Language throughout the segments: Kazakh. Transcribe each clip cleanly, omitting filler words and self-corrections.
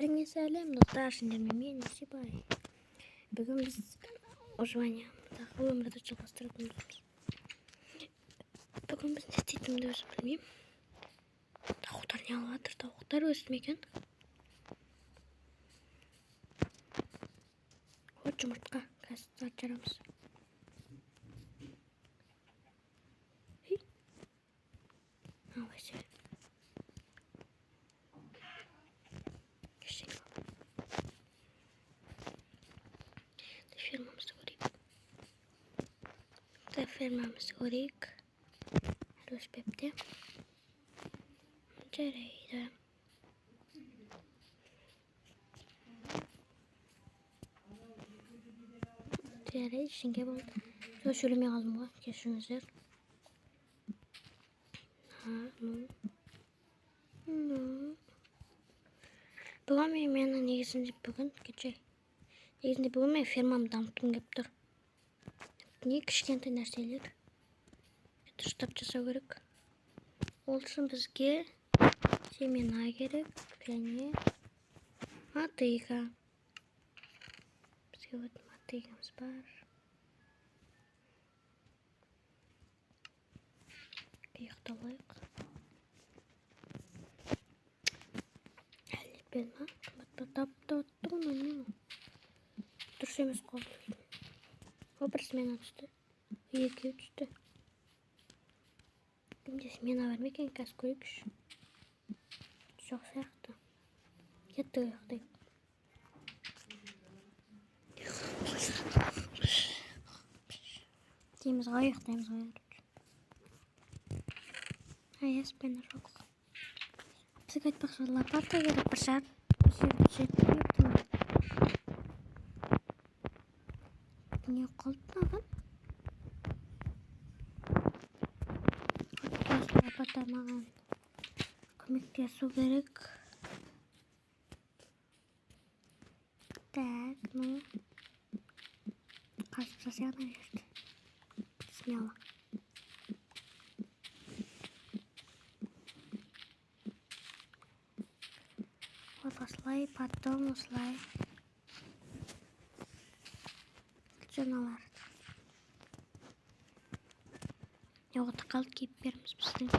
Сәлем достар, сендермен мен Сипай. Бүгін біз ұжваниядағы өмірді жалғастыратын боламыз. Бүгін біз не істейтінімді өзім білмеймін. Тауықтар не алып жатыр? Тауықтар өсті ме екен? Вот жұмыртқа, қазір açaramыз. Fermamızı göreyik. Rus pepte. Жарайды. Жарайды, ішінге болды. Сол сөйлемей қалдым ғой, кешіріңіздер. Бүгін мен негізінде бүгін фермамды дамытқым келіп тұр. Не кішкентай нәрселер дұрыстап жасау керек. Ол үшін бізге семена керек және мотыга. Бізге вот мотыгамыз бар. Ұйықталайық. Әліппен ма? Дұрыс емес қой. Бір смена түсті. Екеу түсті. Кімде смена бар ма екен? Қазір көрейікші. Жоқ сияқты. Кетті ұйықтайық. Дейміз ғой, ұйықтаймыз ғой. Смена жоқ. Бізге айтпақшы лопата керек бір шар. Не қолды маған? Лопата маған көмектесу керек. Так, қазір жасағына жерді. Смело. Вот осылай, потом осылай. Жаналар. Оғыты қалды кейіпперіміз біздің.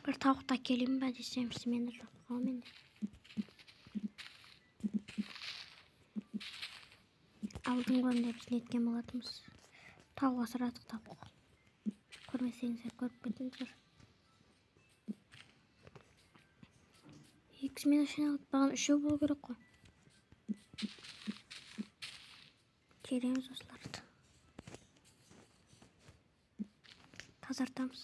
Бір тауықта келейін ба десем, смена жоқ қой менде. Алдың ғойында біз неткен болатымыз. Тауға сұрадық тауық. Көрмесеңіздер көріп кетіңіздер. Екі смена үшін алып баған үшеу болу керек қой. Тереміз осыларды. Тазартамыз.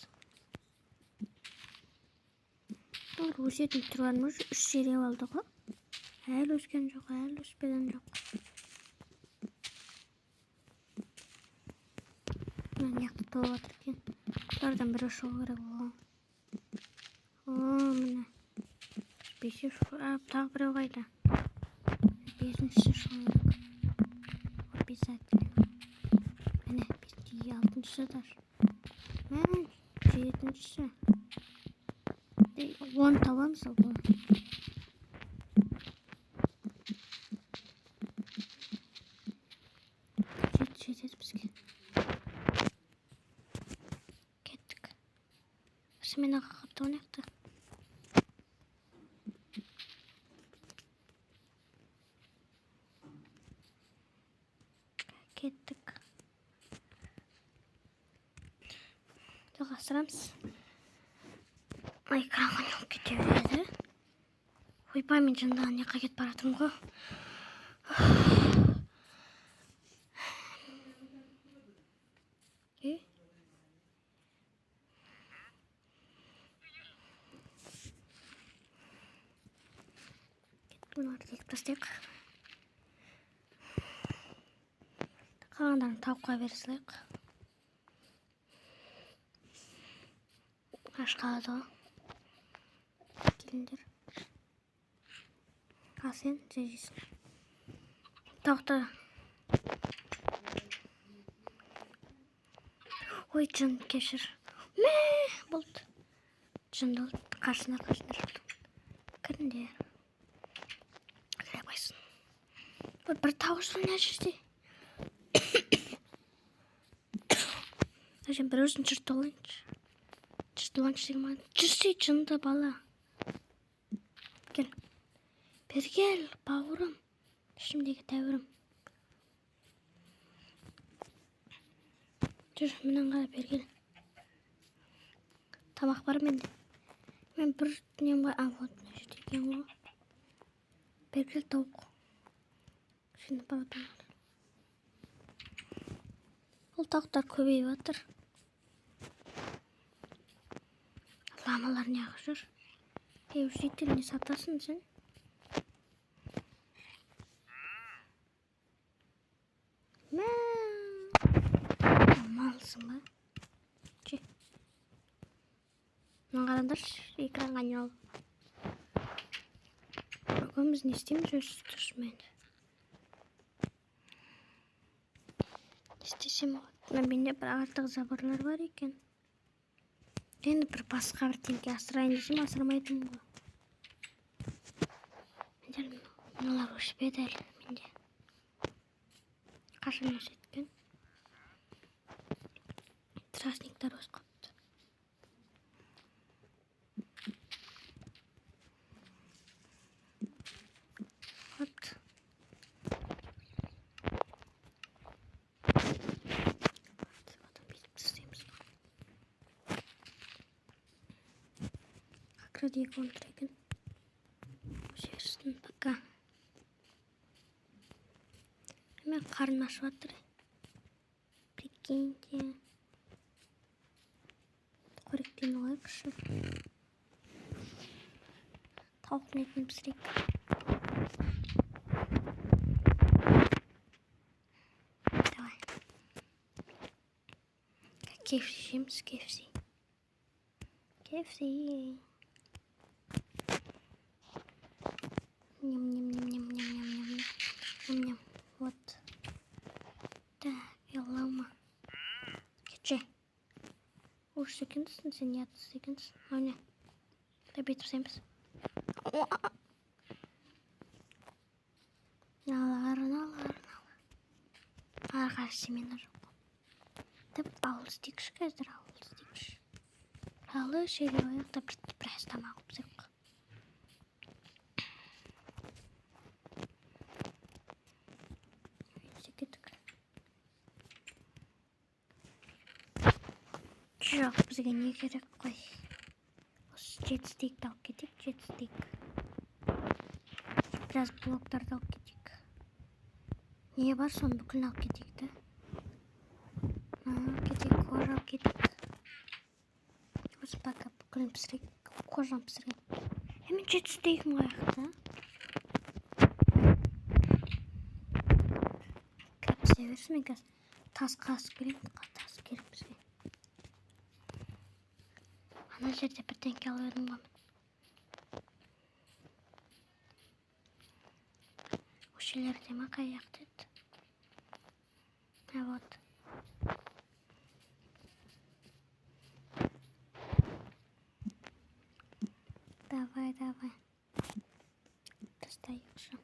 Өсетін тұрғанымыз 3 жере алды ғой. Әлі өскен жоқ, әлі өспеген жоқ. Неқті толып жатыр екен. Бұлардан бірі шығу керек оған. Міне. Тағы біреу қайда. 5-ші шығу керек. Обязательно. Міне, 6-ші дар. Міне, 7-ші. 10 табамыз ал бұл. Жетеді бізге. Кеттік. Сменаға қапты ойнақты. Кеттік. Жалғастырамыз. Экранға не болып кете береді. Ойпай, мен жындаған неқа кетіп баратырмын ғой. Бұларды тек тастайық. Қалғандарын тауыққа бере салайық. Аш қалады ғой. Келіндер. Ал сен жейсің. Тауықта. Ой, жын кешір. Мә, болды. Жынды қашына жүрді. Кіріндер. бір тауық жүр мына жерде. Әжем бір өзін жыртып алайыншы. Жыртып алайыншы деген маған. Жүрсе жынды бала. Кел. Бері кел, бауырым. Ішімдегі тәуірім. Жүр, мұнан қара бері кел. Тамақ бар менде. Мен бір нем бар. Вот, мына жерде екен ғой. Бері кел, тауық. Şimdi pardon. Бұл тауықтар көбейіп жатыр. Ламалар неғып жүр? Сөйтіп не сатасың сен? Малсың ба? Че? Мына қараңдаршы, экранға айналып. Өгіміз не істейміз жүрсімен? Істесем болады. Менде бір артық забырлар бар екен. Енді бір басқа бір теңге асырайын десем асырмайтын ғой. Мыналар өшпеді әлі менде. Қашан өсеткен? Тростниктар өсіп қапты. Вот. Екі он екен. Жерсін пока. Мен қарын ашып жатыр. Прикиньте. Қоректен алайықшы. Тауықтың етін пісірейік. Давай. KFC жейміз, KFC. KFC. Ням-ням-ням-ням-ням-ням-ням-ням. Вот. Так, ялама. Кече. Уж секундсын, сен не атты секундсын. Ане. Табей тұрсаймыз. Налар. Арғар семена жоқ. Тіп ауыл істейікші қазір, ауыл істейікші. Алы шеге ойықта біраз тамақ ұпсық. Жоқ, бізге не керек қой. Осы 7 стейкті алып кетейік, 7 стейк. Біраз блоктарды алып кетейік. Не бар, соны бүкілін алып кетейік та. Алып кетейік, қожа алып кетейік. Осы пока бүкілін пісірейік, қожан пісірейік. Мен 7 стейкім қаяқта. Кәпсе берсін, мен қазір тас қасып келейін, тас керек бізге. Ана жерде бір теңке алып едім ғой. Өшелерде ма қаяқ деді. Вот. Давай. Достаекші.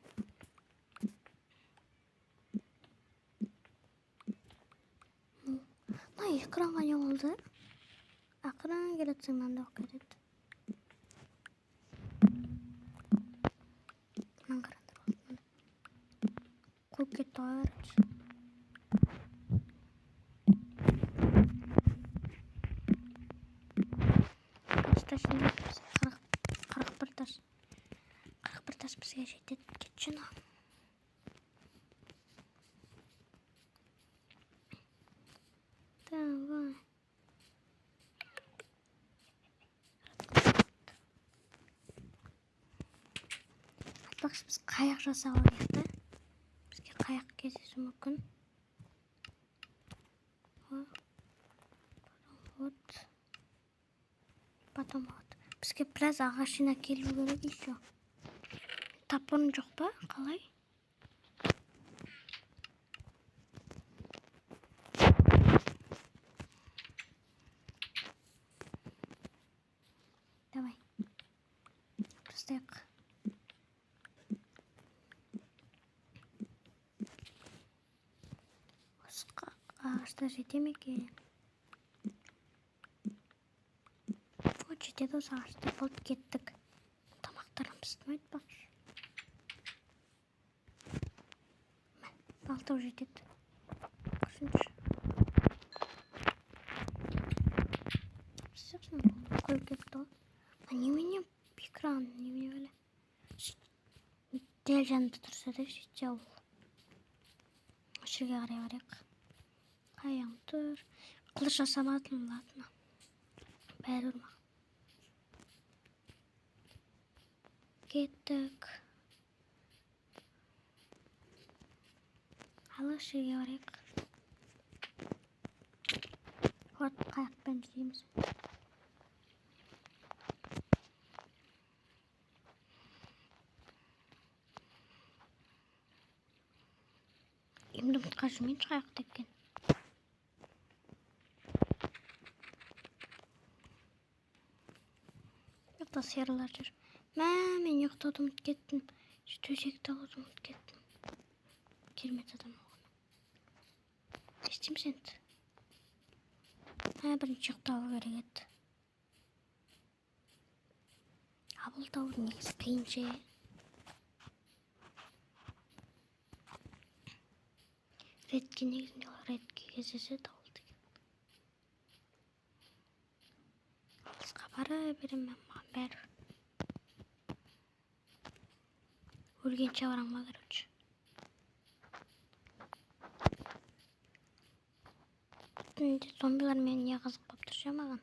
Экранға не болды? Ақыран келетсің маңда оқы кетеді. Мұнан қарандар болды. Қойып кетті ойырыншы. Қашта жинап бізге 41 тас. 41 тас бізге жетеді. Кетші на. Давай. Айтпақшы біз қаяқ жасап алайық та. Бізге қаяқ кездесу мүмкін. Потом вот. Бізге біраз ағашына келу керек еще. Тапырын жоқ па? Қалай? Давай. Простаяқ. ағашта жете ме екен? О, жетеді осы ағашта. Болды, кеттік. Тамақтарым пісті ме айтпақшы. Алтау жетеді. Көрсінші. Пісірсің, қойып кетті ғой. Немене экран, немене бәле? Дәл жанында тұрса да жетсе ол. Жерге қарай барайық. Қаяң тұр. Қылыш жасамадым, ладно. Бәрі ұрма. Кеттік. Алыс жерге барайық. Вот, қаяқпен іздейміз. Емді ұмытқа жүрмейін қаяқ тепкен. Жоқта сиырлар жүр. Мен ұйықтауды ұмытып кеттім. Төсекті алуды ұмытып кеттім. Керемет адам оған. Не істейміз енді? Бірінші ұйықтау керек еді. Абыл тауы негізі қиын ше. Редке негізінде олар редке кездеседі ауыл деген. Алысқа бара беремін маған бәрі. Өлгенше барам ма, короче. Түнде зомбилар мен не қызық болып тұршы маған.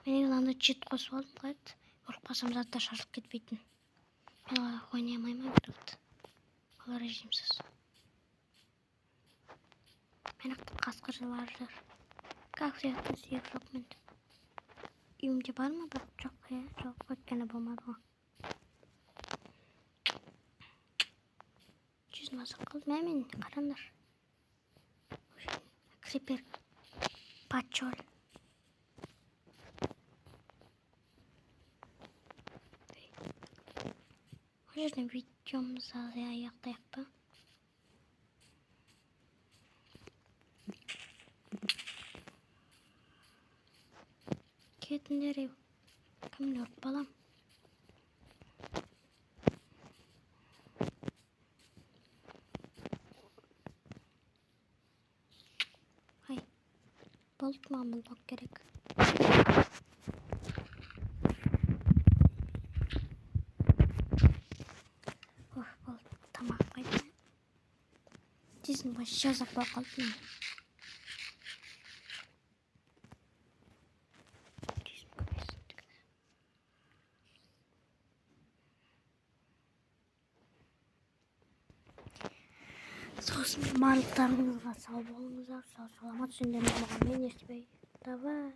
Мен анда чет қосып алдым, қайт. Ұрып қалсам затта шашылып кетпейтін. Мен ойнай алмаймын бірікті. Олар режимсіз. Мен қасқыр жылар жүр. Как сияқты сүйек жоқ менде. Үйімде бар ма? Жоқ, жоқ, өткені болмады ғой. Жүзін азық қылды. Мен қарандар. Крипер. Пачол. О жерден видеомызды аяқтайық па? Кетіндер еу. Кімді ұрып балам? Ай, болды маған бұлдақ керек. Болды, тамақ қайда. Десін бай жазақ болып қалды мен. Сосын барлықтарыңызға сау болыңыздар, сау саламат жүндеріңіз болған мен естібей. Давай.